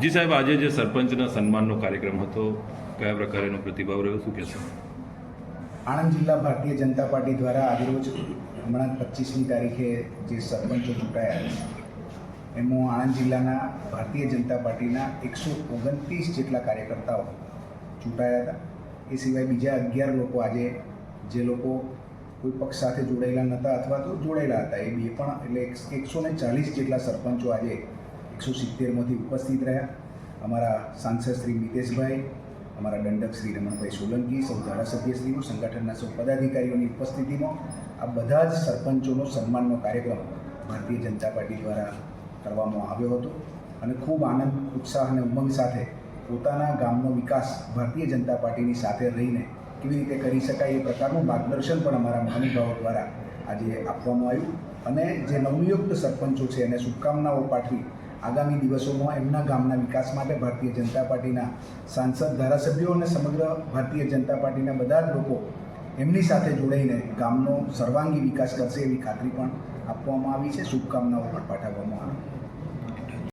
જી સાહેબ, આજે જે સરપંચના સન્માનનો કાર્યક્રમ હતો, કયા પ્રકારેનો પ્રતિભાવ રહ્યો, શું કહેશો? આણંદ જિલ્લા ભારતીય જનતા પાર્ટી દ્વારા આજરોજ હમણાં 25મી તારીખે જે સરપંચો ચૂંટાયા એમાં આણંદ જિલ્લાના ભારતીય જનતા પાર્ટીના 129 જેટલા કાર્યકર્તાઓ ચૂંટાયા હતા. એ સિવાય બીજા 11 લોકો આજે જે લોકો કોઈ પક્ષ સાથે જોડાયેલા નહોતા અથવા તો જોડાયેલા હતા એ બે પણ એટલે 140 જેટલા સરપંચો આજે 170માંથી ઉપસ્થિત રહ્યા. અમારા સાંસદ શ્રી મિતેશભાઈ, અમારા દંડક શ્રી રમણભાઈ સોલંકી, સૌ ધારાસભ્યશ્રીઓ, સંગઠનના સૌ પદાધિકારીઓની ઉપસ્થિતિમાં આ બધા જ સરપંચોનો સન્માનનો કાર્યક્રમ ભારતીય જનતા પાર્ટી દ્વારા કરવામાં આવ્યો હતો અને ખૂબ આનંદ, ઉત્સાહ અને ઉમંગ સાથે પોતાના ગામનો વિકાસ ભારતીય જનતા પાર્ટીની સાથે રહીને કેવી રીતે કરી શકાય એ પ્રકારનું માર્ગદર્શન પણ અમારા મહાનુભાવો દ્વારા આજે આપવામાં આવ્યું અને જે નવનિયુક્ત સરપંચો છે એને શુભકામનાઓ પાઠવી આગામી દિવસોમાં એમના ગામના વિકાસ માટે ભારતીય જનતા પાર્ટીના સાંસદ, ધારાસભ્યો અને સમગ્ર ભારતીય જનતા પાર્ટીના બધા જ લોકો એમની સાથે જોડાઈને ગામનો સર્વાંગી વિકાસ કરશે એવી ખાતરી પણ આપવામાં આવી છે, શુભકામનાઓ પણ પાઠવવામાં આવી.